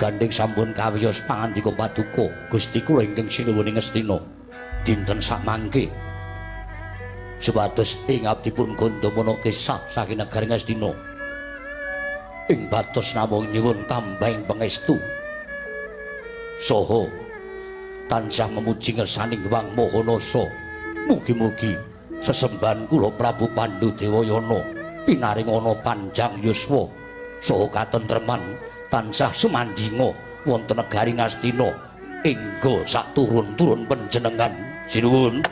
Gandeng sampun kawiyos pangandika paduka Gusti kula ingkang sinuwuning Ngastina dinten sakmangke supados ing abdipun Gandamana kesah saking negari Ngastina ing batos namung nyuwun tambahing pangestu saha tansah memuji ngersaning Wang Mahanasa. Mugi-mugi sesembahan kula Prabu Pandhu Dewayana pinaring ana panjang yuswa saha katentreman tansah sumandinga wonten negari Ngastina engga saturun-turun panjenengan sinuwun.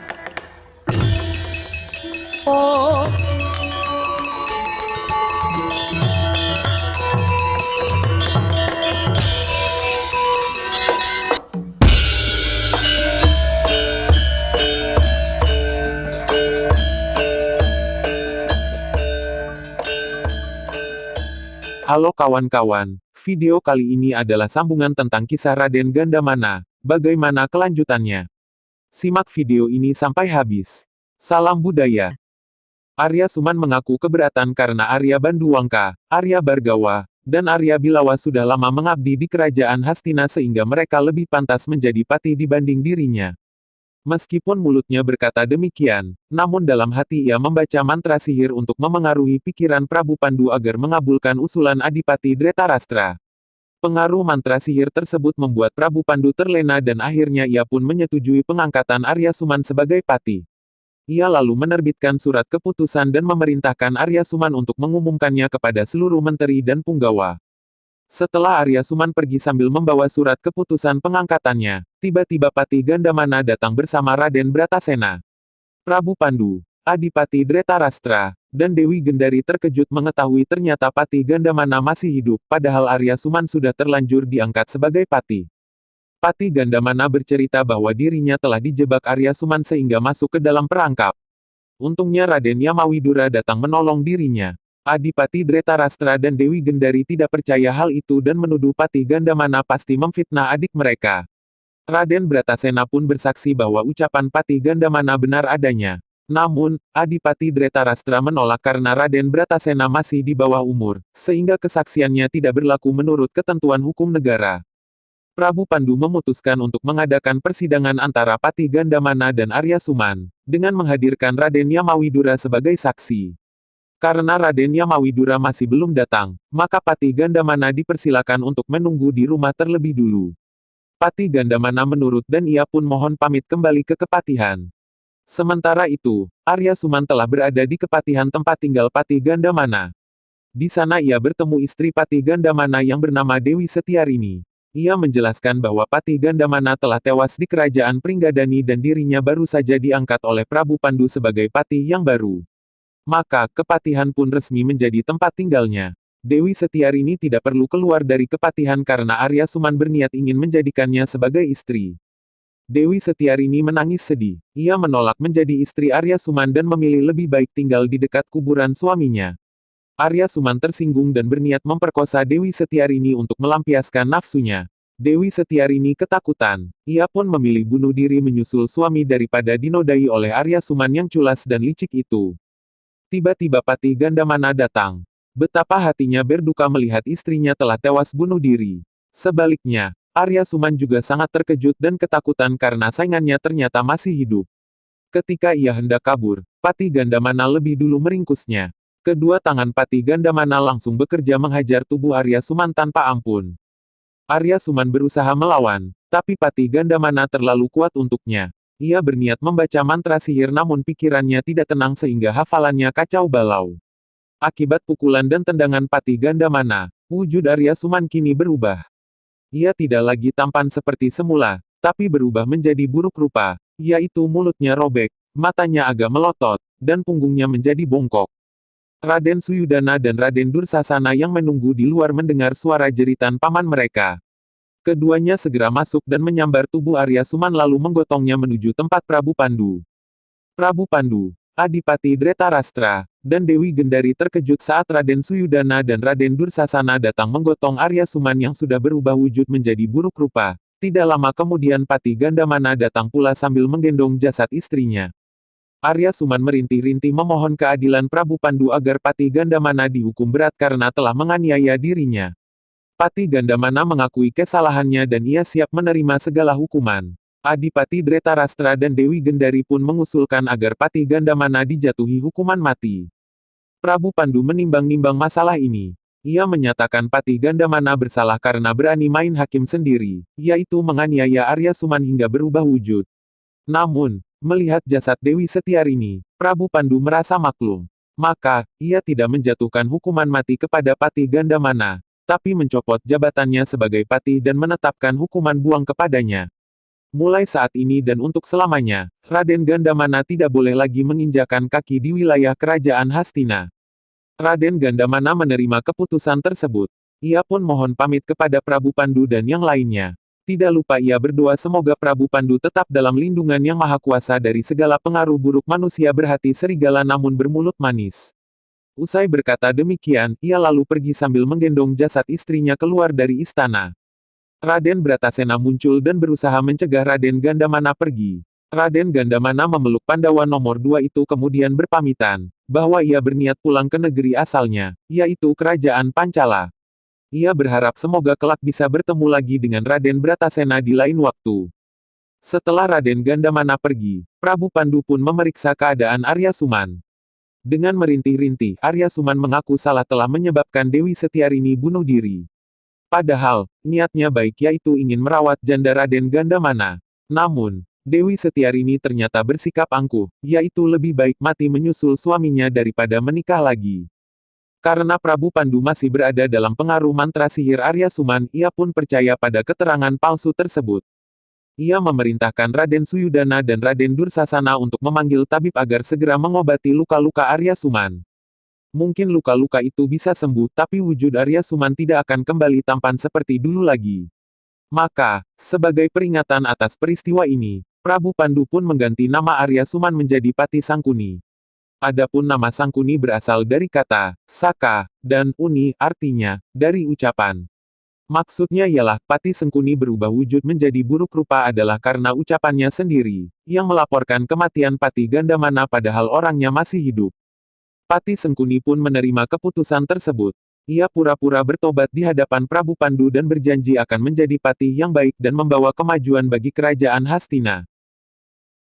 Oh Halo kawan-kawan, video kali ini adalah sambungan tentang kisah Raden Gandamana. Bagaimana kelanjutannya? Simak video ini sampai habis. Salam budaya. Arya Suman mengaku keberatan karena Arya Banduwangka, Arya Bargawa, dan Arya Bilawa sudah lama mengabdi di kerajaan Hastina sehingga mereka lebih pantas menjadi patih dibanding dirinya. Meskipun mulutnya berkata demikian, namun dalam hati ia membaca mantra sihir untuk memengaruhi pikiran Prabu Pandu agar mengabulkan usulan Adipati Dretarastra. Pengaruh mantra sihir tersebut membuat Prabu Pandu terlena dan akhirnya ia pun menyetujui pengangkatan Arya Suman sebagai patih. Ia lalu menerbitkan surat keputusan dan memerintahkan Arya Suman untuk mengumumkannya kepada seluruh menteri dan punggawa. Setelah Arya Suman pergi sambil membawa surat keputusan pengangkatannya, tiba-tiba Patih Gandamana datang bersama Raden Bratasena. Prabu Pandu, Adipati Dretarastra, dan Dewi Gendari terkejut mengetahui ternyata Patih Gandamana masih hidup, padahal Arya Suman sudah terlanjur diangkat sebagai patih. Patih Gandamana bercerita bahwa dirinya telah dijebak Arya Suman sehingga masuk ke dalam perangkap. Untungnya Raden Yamawidura datang menolong dirinya. Adipati Dretarastra dan Dewi Gendari tidak percaya hal itu dan menuduh Patih Gandamana pasti memfitnah adik mereka. Raden Bratasena pun bersaksi bahwa ucapan Patih Gandamana benar adanya. Namun, Adipati Dretarastra menolak karena Raden Bratasena masih di bawah umur, sehingga kesaksiannya tidak berlaku menurut ketentuan hukum negara. Prabu Pandu memutuskan untuk mengadakan persidangan antara Patih Gandamana dan Arya Suman, dengan menghadirkan Raden Yamawidura sebagai saksi. Karena Raden Yamawidura masih belum datang, maka Patih Gandamana dipersilakan untuk menunggu di rumah terlebih dulu. Patih Gandamana menurut dan ia pun mohon pamit kembali ke kepatihan. Sementara itu, Arya Suman telah berada di kepatihan tempat tinggal Patih Gandamana. Di sana ia bertemu istri Patih Gandamana yang bernama Dewi Setiarini. Ia menjelaskan bahwa Patih Gandamana telah tewas di kerajaan Pringgadani dan dirinya baru saja diangkat oleh Prabu Pandu sebagai patih yang baru. Maka, kepatihan pun resmi menjadi tempat tinggalnya. Dewi Setiarini tidak perlu keluar dari kepatihan karena Arya Suman berniat ingin menjadikannya sebagai istri. Dewi Setiarini menangis sedih. Ia menolak menjadi istri Arya Suman dan memilih lebih baik tinggal di dekat kuburan suaminya. Arya Suman tersinggung dan berniat memperkosa Dewi Setiarini untuk melampiaskan nafsunya. Dewi Setiarini ketakutan. Ia pun memilih bunuh diri menyusul suami daripada dinodai oleh Arya Suman yang culas dan licik itu. Tiba-tiba Patih Gandamana datang. Betapa hatinya berduka melihat istrinya telah tewas bunuh diri. Sebaliknya, Arya Suman juga sangat terkejut dan ketakutan karena saingannya ternyata masih hidup. Ketika ia hendak kabur, Patih Gandamana lebih dulu meringkusnya. Kedua tangan Patih Gandamana langsung bekerja menghajar tubuh Arya Suman tanpa ampun. Arya Suman berusaha melawan, tapi Patih Gandamana terlalu kuat untuknya. Ia berniat membaca mantra sihir namun pikirannya tidak tenang sehingga hafalannya kacau balau. Akibat pukulan dan tendangan Patih Gandamana, wujud Arya Suman kini berubah. Ia tidak lagi tampan seperti semula, tapi berubah menjadi buruk rupa, yaitu mulutnya robek, matanya agak melotot, dan punggungnya menjadi bongkok. Raden Suyudana dan Raden Dursasana yang menunggu di luar mendengar suara jeritan paman mereka. Keduanya segera masuk dan menyambar tubuh Arya Suman lalu menggotongnya menuju tempat Prabu Pandu. Prabu Pandu, Adipati Dretarastra, dan Dewi Gendari terkejut saat Raden Suyudana dan Raden Dursasana datang menggotong Arya Suman yang sudah berubah wujud menjadi buruk rupa. Tidak lama kemudian Patih Gandamana datang pula sambil menggendong jasad istrinya. Arya Suman merintih-rintih memohon keadilan Prabu Pandu agar Patih Gandamana dihukum berat karena telah menganiaya dirinya. Patih Gandamana mengakui kesalahannya dan ia siap menerima segala hukuman. Adipati Dretarastra dan Dewi Gendari pun mengusulkan agar Patih Gandamana dijatuhi hukuman mati. Prabu Pandu menimbang-nimbang masalah ini. Ia menyatakan Patih Gandamana bersalah karena berani main hakim sendiri, yaitu menganiaya Arya Suman hingga berubah wujud. Namun, melihat jasad Dewi Setiarini, Prabu Pandu merasa maklum. Maka, ia tidak menjatuhkan hukuman mati kepada Patih Gandamana, tapi mencopot jabatannya sebagai patih dan menetapkan hukuman buang kepadanya. Mulai saat ini dan untuk selamanya, Raden Gandamana tidak boleh lagi menginjakan kaki di wilayah kerajaan Hastina. Raden Gandamana menerima keputusan tersebut. Ia pun mohon pamit kepada Prabu Pandu dan yang lainnya. Tidak lupa ia berdoa semoga Prabu Pandu tetap dalam lindungan yang maha kuasa dari segala pengaruh buruk manusia berhati serigala namun bermulut manis. Usai berkata demikian, ia lalu pergi sambil menggendong jasad istrinya keluar dari istana. Raden Bratasena muncul dan berusaha mencegah Raden Gandamana pergi. Raden Gandamana memeluk Pandawa nomor 2 itu kemudian berpamitan, bahwa ia berniat pulang ke negeri asalnya, yaitu kerajaan Pancala. Ia berharap semoga kelak bisa bertemu lagi dengan Raden Bratasena di lain waktu. Setelah Raden Gandamana pergi, Prabu Pandu pun memeriksa keadaan Arya Suman. Dengan merintih-rintih, Arya Suman mengaku salah telah menyebabkan Dewi Setiarini bunuh diri. Padahal, niatnya baik yaitu ingin merawat janda Raden Gandamana. Namun, Dewi Setiarini ternyata bersikap angkuh, yaitu lebih baik mati menyusul suaminya daripada menikah lagi. Karena Prabu Pandu masih berada dalam pengaruh mantra sihir Arya Suman, ia pun percaya pada keterangan palsu tersebut. Ia memerintahkan Raden Suyudana dan Raden Dursasana untuk memanggil tabib agar segera mengobati luka-luka Arya Suman. Mungkin luka-luka itu bisa sembuh, tapi wujud Arya Suman tidak akan kembali tampan seperti dulu lagi. Maka, sebagai peringatan atas peristiwa ini, Prabu Pandu pun mengganti nama Arya Suman menjadi Patih Sangkuni. Adapun nama Sangkuni berasal dari kata Saka dan Uni, artinya dari ucapan. Maksudnya ialah, Patih Sangkuni berubah wujud menjadi buruk rupa adalah karena ucapannya sendiri, yang melaporkan kematian Patih Gandamana padahal orangnya masih hidup. Patih Sangkuni pun menerima keputusan tersebut. Ia pura-pura bertobat di hadapan Prabu Pandu dan berjanji akan menjadi patih yang baik dan membawa kemajuan bagi kerajaan Hastina.